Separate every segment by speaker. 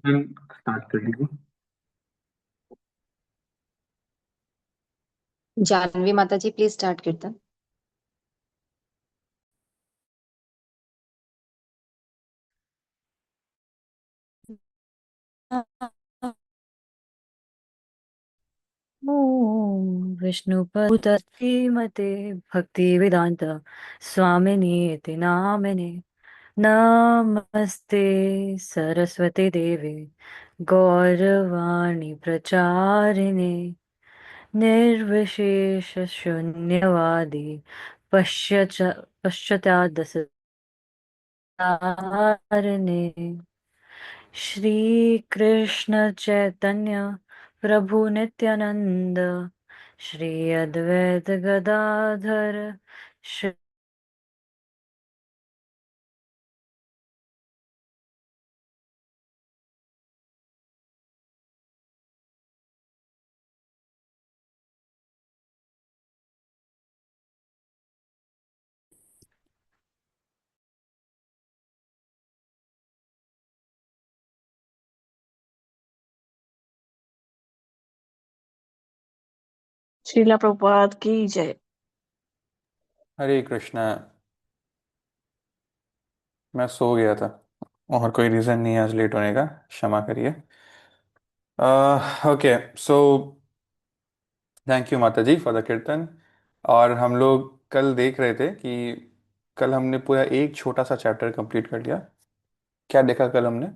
Speaker 1: Ma'am start कर लीजिए।
Speaker 2: जानवी माता जी प्लीज स्टार्ट कीर्तन। ओम विष्णुपदमते भक्ति वेदांत स्वामिनी इति नामिने नमस्ते सरस्वती देवे गौरवाणी प्रचारिणे निर्विशेष शून्यवादी पश्चात् दशतारिणे श्री कृष्ण चैतन्य प्रभु नित्यानंद श्री अद्वैत गदाधर श्री
Speaker 3: श्रीला प्रभुपाद की जय।
Speaker 1: हरे कृष्णा। मैं सो गया था और कोई रीज़न नहीं है आज लेट होने का। क्षमा करिए। ओके सो थैंक यू माता जी फॉर द कीर्तन। और हम लोग कल देख रहे थे कि कल हमने पूरा एक छोटा सा चैप्टर कंप्लीट कर लिया। क्या देखा कल हमने?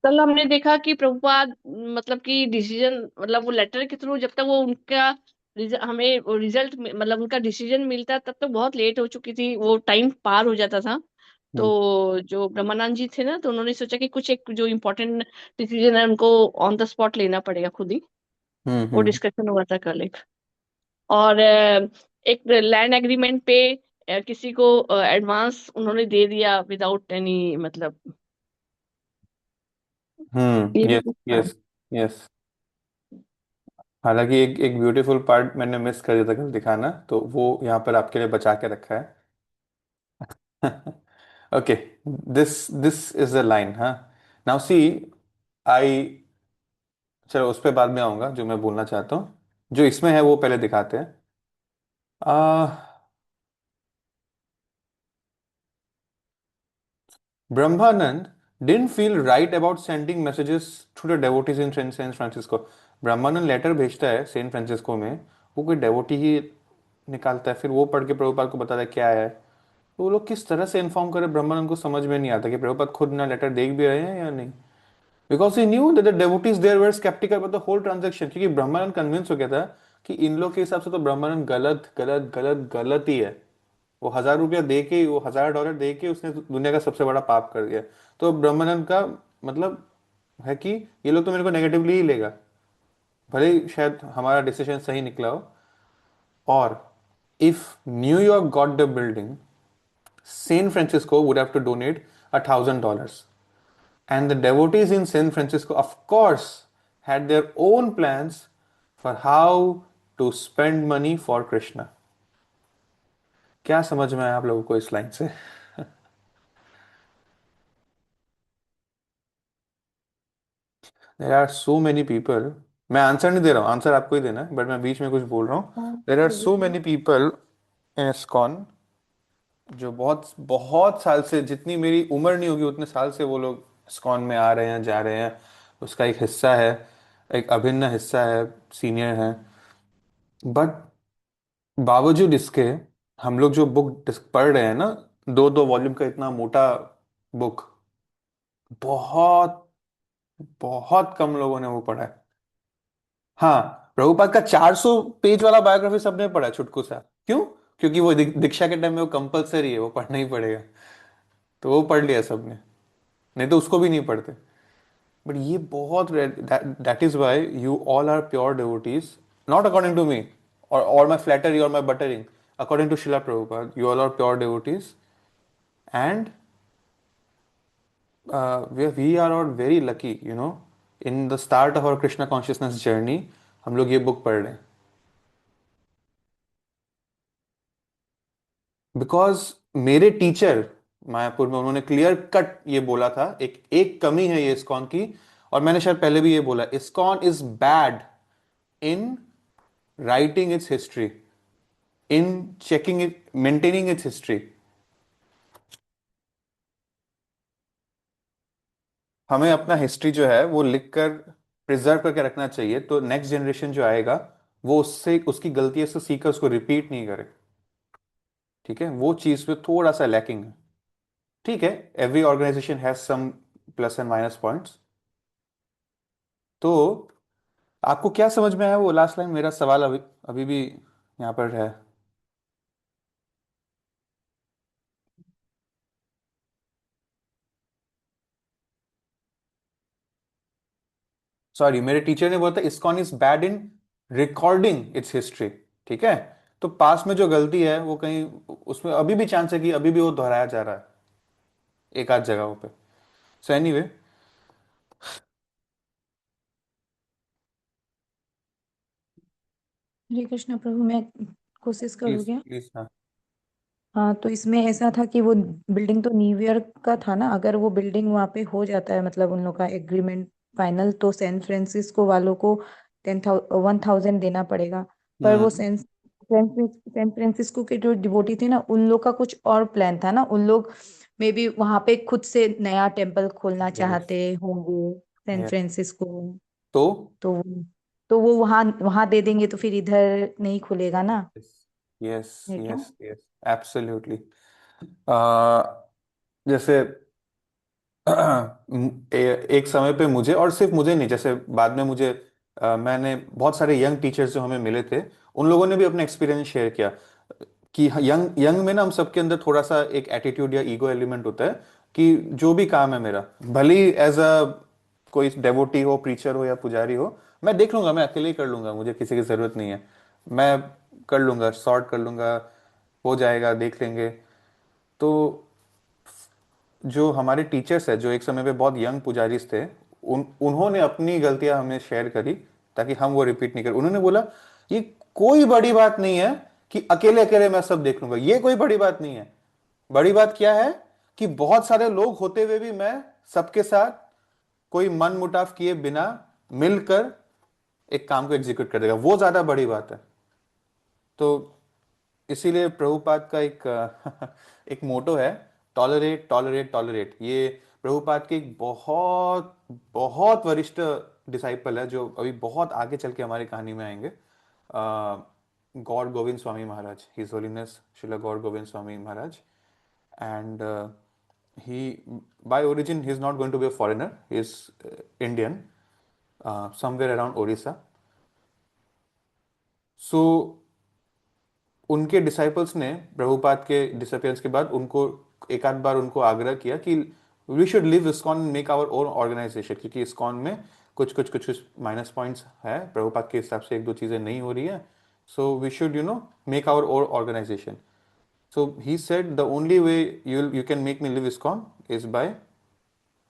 Speaker 3: कल हमने देखा कि प्रभुपाद मतलब कि डिसीजन मतलब वो लेटर के थ्रू जब तक वो उनका हमें रिजल्ट मतलब उनका डिसीजन मिलता तब तक बहुत लेट हो चुकी थी, वो टाइम पार हो जाता था।
Speaker 1: हम्म
Speaker 3: तो जो ब्रह्मानंद जी थे ना, तो उन्होंने सोचा कि कुछ एक जो इम्पोर्टेंट डिसीजन है उनको ऑन द स्पॉट लेना पड़ेगा खुद ही। वो
Speaker 1: हम्म।
Speaker 3: डिस्कशन हुआ था कल एक। और एक लैंड एग्रीमेंट पे किसी को एडवांस उन्होंने दे दिया विदाउट एनी मतलब ये भी
Speaker 1: यस
Speaker 3: कुछ था।
Speaker 1: Yes yes. हालांकि एक एक ब्यूटीफुल पार्ट मैंने मिस कर दिया था कल दिखाना, तो वो यहाँ पर आपके लिए बचा के रखा है। Okay, this is the line. हाँ, नाउ सी आई। चलो उस पर बाद में आऊंगा, जो मैं बोलना चाहता हूँ जो इसमें है वो पहले दिखाते हैं। Brahmanand didn't feel right about sending messages to the devotees in Saint Francisco. Brahmanand letter भेजता है सेंट फ्रांसिस्को में, वो कोई डेवोटी ही निकालता है, फिर वो पढ़ के प्रभुपाद को बताता है क्या है। तो वो लोग किस तरह से इन्फॉर्म करें, ब्रह्मानंद को समझ में नहीं आता कि प्रभुपाद खुद ना लेटर देख भी रहे हैं या नहीं। Because he knew that the devotees there were skeptical about the whole transaction, क्योंकि ब्रह्मानंद कन्विंस हो गया था कि इन लोग के हिसाब से तो ब्रह्मानंद गलत गलत गलत गलत ही है। वो 1,000 रुपया दे के, वो $1,000 दे के उसने दुनिया का सबसे बड़ा पाप कर दिया। तो ब्रह्मानंद का मतलब है कि ये लोग तो मेरे को नेगेटिवली ही लेगा, भले ही शायद हमारा डिसीजन सही निकला हो। और if New York got the building, San Francisco would have to donate $1,000, and the devotees in San Francisco, of course, had their own plans for how to spend money for Krishna. क्या समझ में आया आप लोगों को इस लाइन से? There are so many people. मैं आंसर नहीं दे रहा हूँ, आंसर आपको ही देना है, बट मैं बीच में कुछ बोल रहा हूँ। There are so many people in ISKCON जो बहुत बहुत साल से, जितनी मेरी उम्र नहीं होगी उतने साल से वो लोग इस्कॉन में आ रहे हैं जा रहे हैं, उसका एक हिस्सा है, एक अभिन्न हिस्सा है, सीनियर है। बट बावजूद इसके हम लोग जो बुक पढ़ रहे हैं ना, 2-2 वॉल्यूम का इतना मोटा बुक, बहुत बहुत कम लोगों ने वो पढ़ा है। हाँ, प्रभुपाद का 400 पेज वाला बायोग्राफी सबने पढ़ा है छुटकू सा। क्यों? क्योंकि वो दीक्षा के टाइम में वो कंपलसरी है, वो पढ़ना ही पड़ेगा। तो वो पढ़ लिया सबने, नहीं तो उसको भी नहीं पढ़ते। बट ये बहुत, that is why you all are pure devotees, not according to me और माई फ्लैटरी और my buttering, according to Srila Prabhupada, you all are pure devotees, and we are all very lucky, in the start of our Krishna consciousness journey, हम लोग ये book पढ़ रहे हैं। Because मेरे teacher Mayapur में उन्होंने क्लियर कट ये बोला था, एक एक कमी है ये इस्कॉन की, और मैंने शायद पहले भी ये बोला, ISKCON is bad in writing it's history, in checking it, maintaining it's history. हमें अपना हिस्ट्री जो है वो लिखकर प्रिजर्व करके रखना चाहिए, तो नेक्स्ट जनरेशन जो आएगा वो उससे उसकी गलतियों से सीखकर उसको रिपीट नहीं करे। ठीक है, वो चीज पे थोड़ा सा लैकिंग है। ठीक है, every organization has some plus and minus points. तो आपको क्या समझ में आया वो लास्ट लाइन? मेरा सवाल अभी अभी भी यहाँ पर है। सॉरी, मेरे टीचर ने बोला था ISKCON is bad in recording it's history. ठीक है, तो पास में जो गलती है वो कहीं, उसमें अभी भी चांस है कि अभी भी वो दोहराया जा रहा है एक आध जगहों पे। सो एनीवे,
Speaker 4: हरे कृष्ण प्रभु, मैं कोशिश करूँ
Speaker 1: प्लीज
Speaker 4: क्या?
Speaker 1: प्लीज। हाँ।
Speaker 4: हाँ, तो इसमें ऐसा था कि वो बिल्डिंग तो न्यू ईयर का था ना, अगर वो बिल्डिंग वहाँ पे हो जाता है, मतलब उन लोग का एग्रीमेंट फाइनल, तो सैन फ्रांसिस्को वालों को 1,000 देना पड़ेगा। पर वो
Speaker 1: हम्म।
Speaker 4: सैन फ्रांसिस्को के जो डिवोटी थे ना, उन लोग का कुछ और प्लान था ना, उन लोग मे बी वहाँ पे खुद से नया टेम्पल खोलना
Speaker 1: यस।
Speaker 4: चाहते होंगे सैन
Speaker 1: यस।
Speaker 4: फ्रांसिस्को में।
Speaker 1: तो
Speaker 4: तो तो वो वहाँ वहाँ दे देंगे, तो फिर इधर नहीं खुलेगा ना,
Speaker 1: यस
Speaker 4: है क्या?
Speaker 1: Yes yes, absolutely. जैसे एक समय पे मुझे, और सिर्फ मुझे नहीं, जैसे बाद में मुझे मैंने बहुत सारे यंग टीचर्स जो हमें मिले थे, उन लोगों ने भी अपना एक्सपीरियंस शेयर किया कि यंग यंग में ना हम सबके अंदर थोड़ा सा एक एटीट्यूड या ईगो एलिमेंट होता है कि जो भी काम है मेरा, भले ही एज अ कोई डेवोटी हो, प्रीचर हो या पुजारी हो, मैं देख लूंगा, मैं अकेले ही कर लूंगा, मुझे किसी की जरूरत नहीं है, मैं कर लूंगा, सॉर्ट कर लूंगा, हो जाएगा, देख लेंगे। तो जो हमारे टीचर्स है, जो एक समय पे बहुत यंग पुजारीज थे, उन्होंने अपनी गलतियां हमें शेयर करी ताकि हम वो रिपीट नहीं करें। उन्होंने बोला ये कोई बड़ी बात नहीं है कि अकेले अकेले मैं सब देख लूंगा, ये कोई बड़ी बात नहीं है। बड़ी बात क्या है कि बहुत सारे लोग होते हुए भी मैं सबके साथ कोई मन मुटाव किए बिना मिलकर एक काम को एग्जीक्यूट कर देगा, वो ज्यादा बड़ी बात है। तो इसीलिए प्रभुपाद का एक एक मोटो है, टॉलरेट टॉलरेट टॉलरेट। ये प्रभुपाद के एक बहुत बहुत वरिष्ठ डिसाइपल है जो अभी बहुत आगे चल के हमारी कहानी में आएंगे, Gaur Govind Swami Maharaj, his holiness Srila Gaur Govind Swami Maharaj. And he by origin he is not going to be a foreigner, he is Indian, somewhere around Orissa. So उनके डिसाइपल्स ने प्रभुपाद के डिसअपियरेंस के बाद उनको एक आध बार उनको आग्रह किया कि we should leave ISKCON, make our own organization, क्योंकि इस्कॉन में कुछ माइनस पॉइंट्स है, प्रभुपाद के हिसाब से एक दो चीजें नहीं हो रही है, so we should make our own organization. So he said the only way you can make me leave ISKCON is by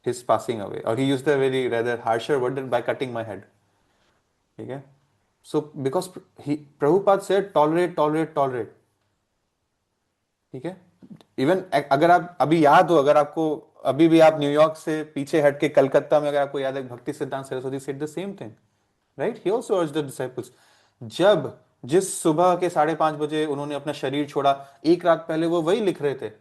Speaker 1: his passing away, और he used the very rather harsher word by cutting my head. ठीक है, so because he Prabhupada said tolerate tolerate tolerate. ठीक है, even अगर आप अभी याद हो, अगर आपको अभी भी आप न्यूयॉर्क से पीछे हट के कलकत्ता में अगर आपको याद है, भक्ति सिद्धांत Saraswati said the same thing, right? He also urged the disciples. जब जिस सुबह के 5:30 बजे उन्होंने अपना शरीर छोड़ा, एक रात पहले वो वही लिख रहे थे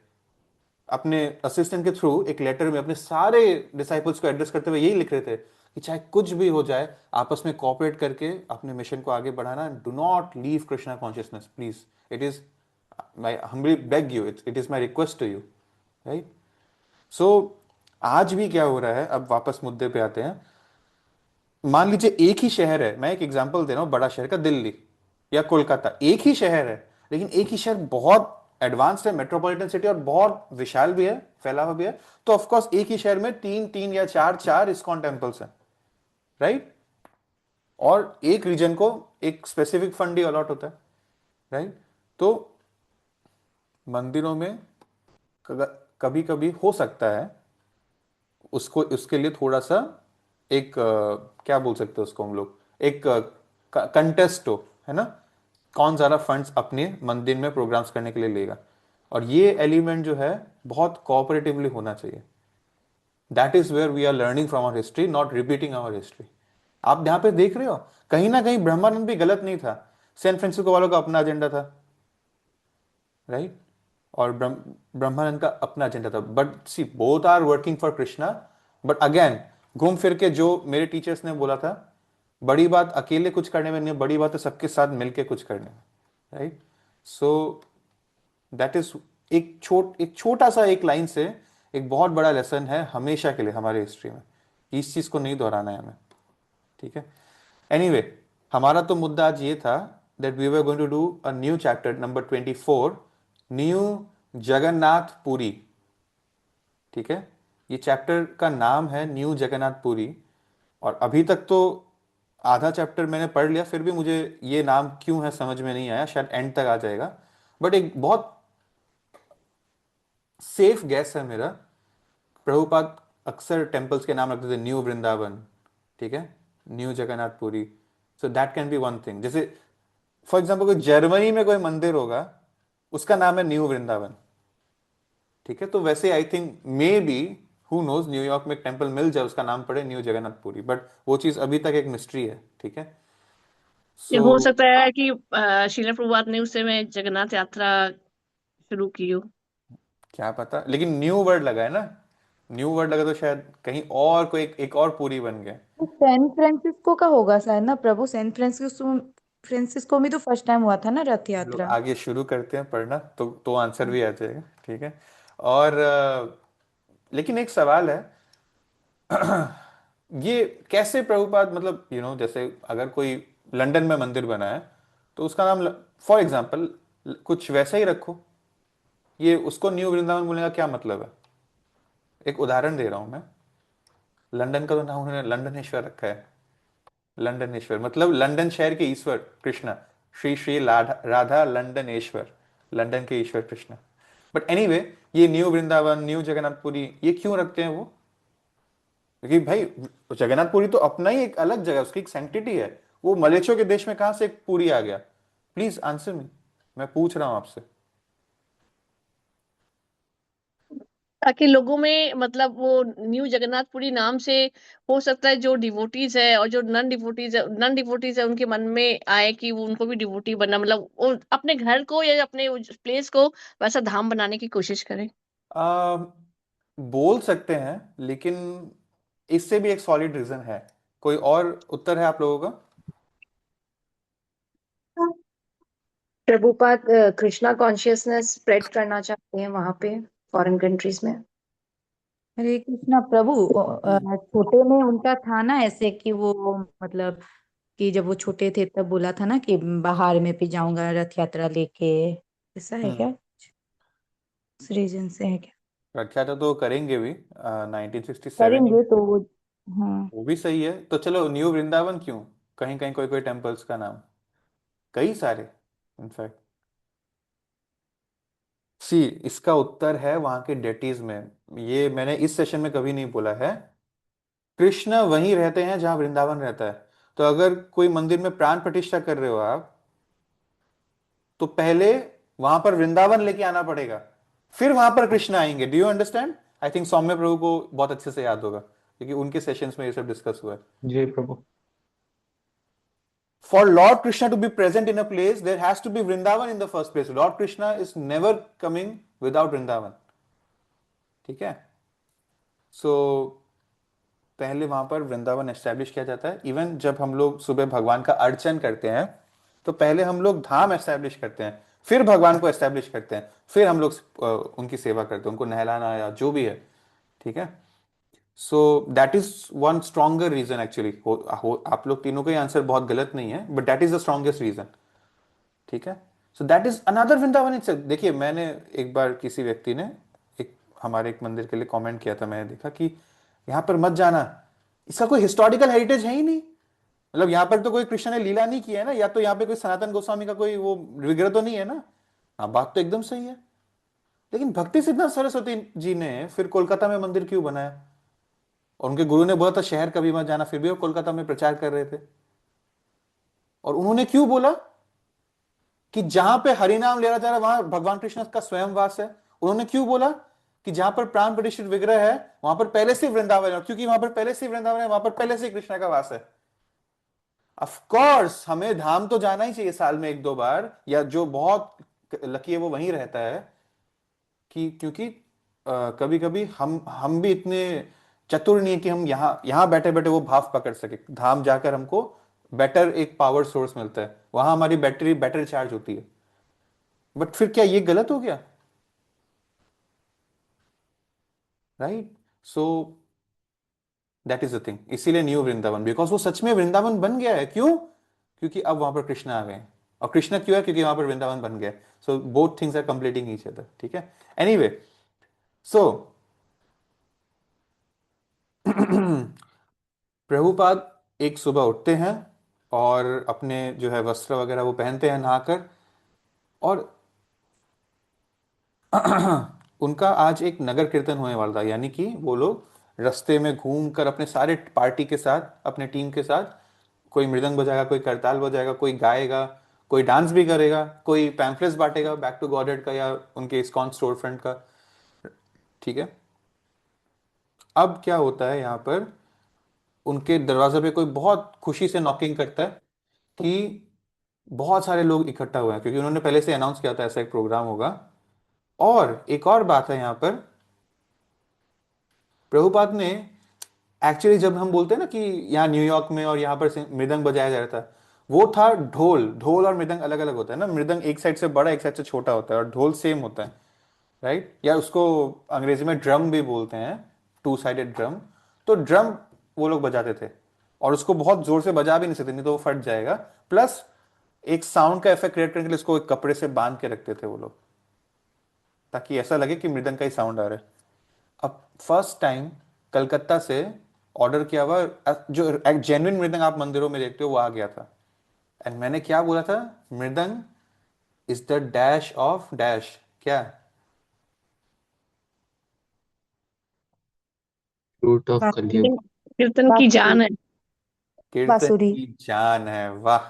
Speaker 1: अपने असिस्टेंट के थ्रू, एक लेटर में अपने सारे डिसाइपल्स को एड्रेस करते हुए यही लिख रहे थे कि चाहे कुछ भी हो जाए, आपस में कोऑपरेट करके अपने मिशन को आगे बढ़ाना, do not leave Krishna consciousness please, it is my humbly beg you, it is my request to you, right? So आज भी क्या हो रहा है, अब वापस मुद्दे पे आते हैं। मान लीजिए एक ही शहर है, मैं एक एग्जांपल दे रहा हूं, बड़ा शहर का, दिल्ली या कोलकाता, एक ही शहर है, लेकिन एक ही शहर बहुत एडवांस्ड है, मेट्रोपॉलिटन सिटी, और बहुत विशाल भी है, फैला हुआ भी है, तो ऑफकोर्स एक ही शहर में तीन तीन या चार चार इस्कॉन टेम्पल्स हैं, राइट? और एक रीजन को एक स्पेसिफिक फंड ही अलॉट होता है, राइट? तो मंदिरों में कभी कभी हो सकता है उसको, उसके लिए थोड़ा सा एक क्या बोल सकते हैं उसको हम लोग, एक कंटेस्ट हो, है ना, कौन ज्यादा फंड्स अपने मंदिर में प्रोग्राम्स करने के लिए लेगा। और ये एलिमेंट जो है बहुत कोऑपरेटिवली होना चाहिए। That is where we are learning from our history, not repeating our history. आप यहाँ पे देख रहे हो कहीं ना कहीं ब्रह्मानंद भी गलत नहीं था। सैन फ्रांसिस्को वालों का अपना एजेंडा था, राइट, और ब्रह्मानंद का अपना एजेंडा था, but see both are working for Krishna. But again घूम फिर के जो मेरे टीचर्स ने बोला था, बड़ी बात अकेले कुछ करने में नहीं, बड़ी बात है सबके साथ मिलके कुछ करने में, राइट। सो दैट इज एक छोटा सा एक लाइन से एक बहुत बड़ा लेसन है हमेशा के लिए हमारे हिस्ट्री में। इस चीज को नहीं दोहराना है हमें, ठीक है। एनीवे हमारा तो मुद्दा आज ये था that we were going to do a new chapter number 24, new Jagannath Puri, ठीक है। ये चैप्टर का नाम है न्यू जगन्नाथ पुरी। और अभी तक तो आधा चैप्टर मैंने पढ़ लिया, फिर भी मुझे ये नाम क्यों है समझ में नहीं आया, शायद एंड तक आ जाएगा। बट एक बहुत सेफ गैस है मेरा, प्रभुपाद अक्सर टेम्पल्स के नाम रखते थे, न्यू वृंदावन, ठीक है, new Jagannathpuri. So that can be one thing. जैसे फॉर एग्जाम्पल कोई जर्मनी में कोई मंदिर होगा, उसका नाम है न्यू वृंदावन, ठीक है। तो वैसे I think maybe, who knows, New York में एक टेम्पल मिल जाए उसका नाम पड़े न्यू जगन्नाथपुरी, बट वो चीज अभी तक एक मिस्ट्री है, ठीक है।
Speaker 3: ये
Speaker 1: सो
Speaker 3: हो सकता है कि शीला प्रभुपाद ने उस समय जगन्नाथ यात्रा शुरू की हो।
Speaker 1: क्या पता, लेकिन न्यू वर्ड लगा है ना, न्यू वर्ड लगा तो शायद कहीं और कोई एक और पूरी बन गए।
Speaker 4: तो सैन फ्रांसिस्को का होगा शायद ना प्रभु, सैन फ्रांसिस्को फ्रांसिस्को में तो फर्स्ट टाइम हुआ था ना रथ
Speaker 1: हम लोग
Speaker 4: यात्रा।
Speaker 1: आगे शुरू करते हैं पढ़ना, तो आंसर भी आ जाएगा, ठीक है। और लेकिन एक सवाल है, ये कैसे प्रभुपाद, मतलब जैसे अगर कोई लंदन में मंदिर बना है तो उसका नाम फॉर एग्जांपल कुछ वैसा ही रखो, ये उसको न्यू वृंदावन बोलने का क्या मतलब है? एक उदाहरण दे रहा हूं मैं। लंदन का तो नाम उन्होंने लंदनेश्वर रखा है। लंदनेश्वर मतलब लंदन शहर के ईश्वर कृष्ण, श्री श्री राधा लंदनेश्वर, लंदन के ईश्वर कृष्ण। बट एनीवे ये न्यू वृंदावन, न्यू जगन्नाथपुरी, ये क्यों रखते हैं वो? क्योंकि भाई जगन्नाथपुरी तो अपना ही एक अलग जगह है, उसकी एक सैंक्टिटी है। वो मलेच्चों के देश में कहां से एक पुरी आ गया? प्लीज आंसर मी, मैं पूछ रहा हूं आपसे।
Speaker 3: ताकि लोगों में मतलब वो न्यू जगन्नाथपुरी नाम से, हो सकता है जो डिवोटीज है और जो नन डिवोटीज है उनके मन में आए कि वो उनको भी डिवोटी बनना, मतलब वो अपने घर को या अपने प्लेस को वैसा धाम बनाने की कोशिश करें।
Speaker 1: आ, बोल सकते हैं, लेकिन इससे भी एक सॉलिड रीजन है। कोई और उत्तर है आप लोगों का?
Speaker 5: प्रभुपाद कृष्णा कॉन्शियसनेस स्प्रेड करना चाहते हैं वहां पे फॉरेन कंट्रीज में।
Speaker 4: हरे कृष्णा प्रभु। छोटे में उनका था ना ऐसे कि वो मतलब कि जब वो छोटे थे तब बोला था ना कि बाहर में भी जाऊंगा रथ यात्रा लेके, ऐसा है
Speaker 1: हम्म।
Speaker 4: क्या? उस रीजन से है क्या?
Speaker 1: व्याख्याता तो करेंगे भी 1967 ही।
Speaker 4: करेंगे तो वो। हाँ।
Speaker 1: वो भी सही है, तो चलो न्यू वृंदावन क्यों? कहीं कहीं कोई कोई टेम्पल्स का नाम, कई सारे इनफैक्ट। सी इसका उत्तर है वहां के डेटीज में। ये मैंने इस सेशन में कभी नहीं बोला है। कृष्ण वहीं रहते हैं जहां वृंदावन रहता है। तो अगर कोई मंदिर में प्राण प्रतिष्ठा कर रहे हो आप, तो पहले वहां पर वृंदावन लेके आना पड़ेगा, फिर वहां पर कृष्ण आएंगे। Do you understand? I think Saumya Prabhu को बहुत अच्छे से याद होगा, क्योंकि उनके सेशंस में ये सब डिस्कस हुआ है।
Speaker 6: जी प्रभु।
Speaker 1: For Lord Krishna to be present in a place, there has to be Vrindavan in the first place. Lord Krishna is never coming without Vrindavan, ठीक है। सो पहले वहां पर वृंदावन एस्टेब्लिश किया जाता है। इवन जब हम लोग सुबह भगवान का अर्चन करते हैं, तो पहले हम लोग धाम एस्टेब्लिश करते हैं, फिर भगवान को एस्टेब्लिश करते हैं, फिर हम लोग उनकी सेवा करते हैं, उनको नहलाना या जो भी है, ठीक है। So that is one stronger reason actually. आप लोग तीनों का ही आंसर बहुत गलत नहीं है, but that is the strongest reason, ठीक है। So that is another Vrindavan itself. देखिए मैंने एक बार किसी व्यक्ति ने एक हमारे एक मंदिर के लिए कमेंट किया था, मैंने देखा कि यहाँ पर मत जाना, इसका कोई हिस्टोरिकल हेरिटेज है ही नहीं। मतलब यहाँ पर तो कोई कृष्ण ने लीला नहीं किया है ना, या तो यहाँ पे कोई सनातन गोस्वामी का कोई वो विग्रह तो नहीं है ना। हाँ बात तो एकदम सही है, लेकिन भक्ति सिद्धांत सरस्वती जी ने फिर कोलकाता में मंदिर क्यों बनाया? और उनके गुरु ने बोला था शहर कभी मत जाना, फिर भी वो कोलकाता में प्रचार कर रहे थे। और उन्होंने क्यों बोला? कि जहां पे हरिनाम ले रहा जा रहा है वहां भगवान कृष्ण का स्वयं वास है। उन्होंने क्यों बोला कि जहां पर प्राण प्रतिष्ठित विग्रह है वहां पर पहले से वृंदावन है, क्योंकि वहां पर पहले से वृंदावन है, वहां पर पहले से कृष्ण का वास है। ऑफ कोर्स हमें धाम तो जाना ही चाहिए साल में एक दो बार, या जो बहुत लकी है वो वहीं रहता है, कि क्योंकि कभी कभी हम भी इतने चतुर नहीं है कि हम यहाँ यहाँ बैठे बैठे वो भाव पकड़ सके। धाम जाकर हमको बेटर एक पावर सोर्स मिलता है, वहां हमारी बैटरी बेटर चार्ज होती है। बट फिर क्या ये गलत हो गया? Right. So that is the thing, इसीलिए न्यू वृंदावन, बिकॉज वो सच में वृंदावन बन गया है। क्यों? क्योंकि अब वहां पर कृष्ण आ गए हैं। और कृष्ण क्यों है? क्योंकि वहां पर वृंदावन बन गया। So both things are completing each other. ठीक है। एनीवे, सो प्रभुपाद एक सुबह उठते हैं और अपने जो है वस्त्र वगैरह वो पहनते हैं नहाकर, और उनका आज एक नगर कीर्तन होने वाला था, यानी कि वो लोग रास्ते में घूमकर अपने सारे पार्टी के साथ, अपने टीम के साथ, कोई मृदंग बजाएगा, कोई करताल बजाएगा, कोई गाएगा, कोई डांस भी करेगा, कोई पैम्फलेट्स बांटेगा बैक टू गॉडेड का या उनके इस्कॉन स्टोर फ्रंट का। ठीक है। अब क्या होता है यहाँ पर, उनके दरवाजे पे कोई बहुत खुशी से नॉकिंग करता है कि बहुत सारे लोग इकट्ठा हुए हैं, क्योंकि उन्होंने पहले से अनाउंस किया था ऐसा एक प्रोग्राम होगा। और एक और बात है यहाँ पर, प्रभुपाद ने एक्चुअली, जब हम बोलते हैं ना कि यहाँ न्यूयॉर्क में और यहाँ पर मृदंग बजाया जा रहा था, वो था ढोल। ढोल और मृदंग अलग अलग होता है ना, मृदंग एक साइड से बड़ा एक साइड से छोटा होता है, और ढोल सेम होता है। राइट, या उसको अंग्रेजी में ड्रम भी बोलते हैं, टू साइडेड ड्रम। तो ड्रम वो लोग बजाते थे, और उसको बहुत जोर से बजा भी नहीं सकते, नहीं तो वो फट जाएगा। प्लस एक साउंड का इफेक्ट क्रिएट करने के लिए इसको एक कपड़े से बांध के रखते थे वो लोग, ताकि ऐसा लगे कि मृदंग का ही साउंड आ रहा है। अब फर्स्ट टाइम कलकत्ता से ऑर्डर किया हुआ जो एक जेन्युइन मृदंग आप मंदिरों में देखते हो वो आ गया था। एंड मैंने क्या बोला था? मृदंग is the dash of dash. क्या?
Speaker 6: फ्रूट ऑफ कलयुग।
Speaker 4: बांसुरी।
Speaker 3: कीर्तन की
Speaker 4: बांसुरी।
Speaker 3: जान है।
Speaker 1: कीर्तन
Speaker 4: बांसुरी।
Speaker 1: की जान है। वाह।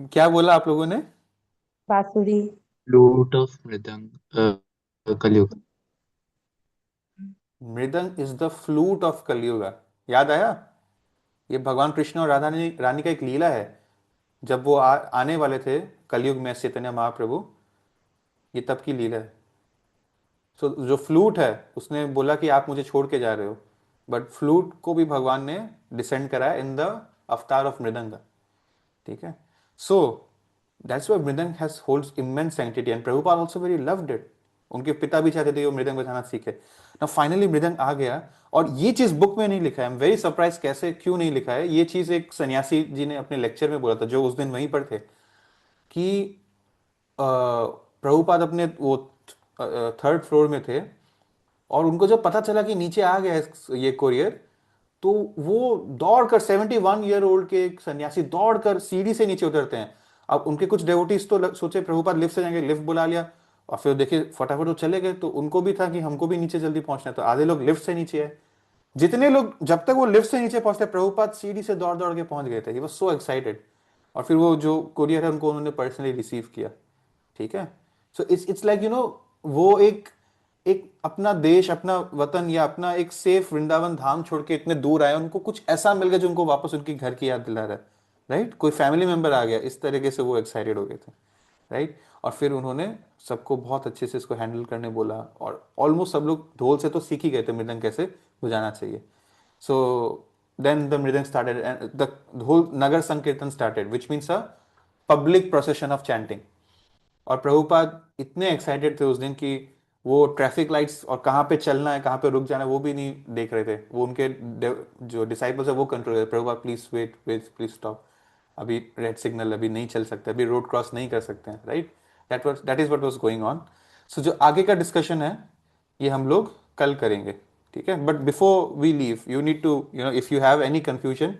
Speaker 1: क्या बोला आप लोगों ने?
Speaker 4: बांसुरी।
Speaker 6: फ्लूट ऑफ मृदंग, कलयुग।
Speaker 1: मृदंग इज द फ्लूट ऑफ कलयुग। याद आया? ये भगवान कृष्ण और राधा रानी का एक लीला है। जब वो आने वाले थे कलयुग में चैतन्य महाप्रभु, ये तब की लीला है। सो जो फ्लूट है उसने बोला कि आप मुझे छोड़ के जा रहे हो, बट फ्लूट को भी भगवान ने डिसेंड कराया इन द अवतार ऑफ मृदंग। ठीक है। सो दैट्स व्हाई मृदंग has holds immense sanctity, and Prabhupada also very loved it. उनके पिता भी चाहते थे कि वो मृदंग बजाना सीखे। ना फाइनली मृदंग आ गया, और ये चीज बुक में नहीं लिखा है। आई एम वेरी सरप्राइज, कैसे, क्यों नहीं लिखा है? ये चीज एक सन्यासी जी ने अपने लेक्चर में बोला था, जो उस दिन वहीं पर थे, कि प्रभुपाद अपने वो थर्ड फ्लोर में थे, और उनको जब पता चला कि नीचे आ गया है ये कोरियर, तो वो दौड़कर, 71 ईयर ओल्ड के एक सन्यासी दौड़कर सीढ़ी से नीचे उतरते हैं। अब उनके कुछ डेवोटीज तो सोचे प्रभुपाद लिफ्ट से जाएंगे, लिफ्ट बुला लिया, और फिर देखिए फटाफट वो चले गए। तो उनको भी था कि हमको भी नीचे जल्दी पहुंचना है, तो आधे लोग लिफ्ट से नीचे आए। जितने लोग, जब तक वो लिफ्ट से नीचे पहुंचते, प्रभुपाद सीढ़ी से दौड़ दौड़ के पहुंच गए थे। He was so excited. और फिर वो जो कुरियर है उनको उन्होंने पर्सनली रिसीव किया। ठीक है। सो इट्स लाइक वो एक एक अपना देश, अपना वतन, या अपना एक सेफ वृंदावन धाम छोड़ के इतने दूर आए, उनको कुछ ऐसा मिल गया जो उनको वापस उनकी घर की याद दिला रहा है। राइट, कोई फैमिली मेंबर आ गया, इस तरीके से वो एक्साइटेड हो गए थे। राइट। और फिर उन्होंने सबको बहुत अच्छे से इसको हैंडल करने बोला, और ऑलमोस्ट सब लोग ढोल से तो सीख ही गए थे मृदंग कैसे बजाना चाहिए। So then the mridang started, and the whole nagar sankirtan started, which means a public procession of chanting. और प्रभुपाद इतने एक्साइटेड थे उस दिन कि वो ट्रैफिक लाइट्स और कहाँ पे चलना है, कहाँ पे रुक जाना है, वो भी नहीं देख रहे थे। वो उनके जो डिसाइपल्स है वो कंट्रोल कर, Prabhupada please wait wait, please stop, अभी रेड सिग्नल, अभी नहीं चल सकते, अभी रोड क्रॉस नहीं कर सकते हैं। Right. That is what was going on. So जो आगे का डिस्कशन है ये हम लोग कल करेंगे। ठीक है। But before we leave, you need to, if you have any confusion,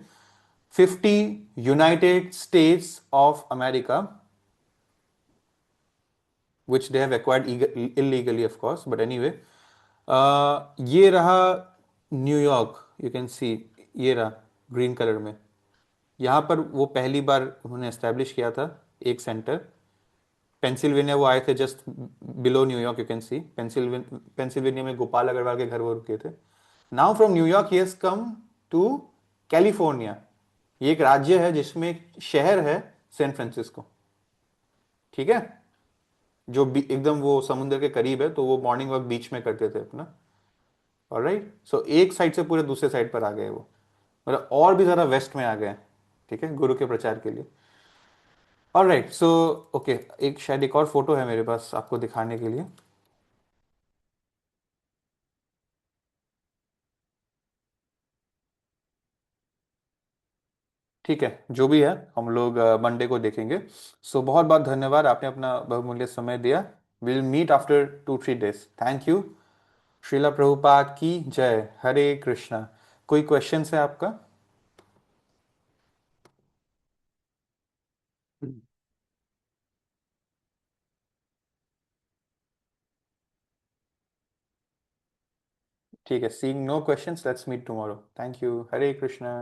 Speaker 1: 50 United States of America, which they have acquired illegally, of course, but anyway, ये रहा न्यूयॉर्क, यू कैन सी, ये रहा ग्रीन कलर में। यहाँ पर वो पहली बार उन्होंने एस्टेब्लिश किया था एक सेंटर। पेंसिल्वेनिया वो आए थे just below New York, you can see Pennsylvania में गोपाल अग्रवाल के घर वो रुके थे। Now from New York he has come to California. ये एक राज्य है जिसमें एक शहर है सैन फ्रांसिस्को, ठीक है, जो एकदम वो समुद्र के करीब है, तो वो मॉर्निंग वॉक बीच में करते थे अपना। ऑलराइट, सो एक साइड से पूरे दूसरे साइड पर आ गए वो, मतलब और भी ज़्यादा वेस्ट में आ गए, ठीक है, गुरु के प्रचार के लिए। ऑलराइट, सो ओके, एक शायद एक और फोटो है मेरे पास आपको दिखाने के लिए। ठीक है, जो भी है हम लोग मंडे को देखेंगे। सो बहुत बहुत धन्यवाद, आपने अपना बहुमूल्य समय दिया। Will meet after 2-3 days। Thank you. Srila Prabhupada की जय। हरे कृष्णा। कोई क्वेश्चन है आपका? ठीक है, seeing no questions, let's meet tomorrow. Thank you. Hare Krishna.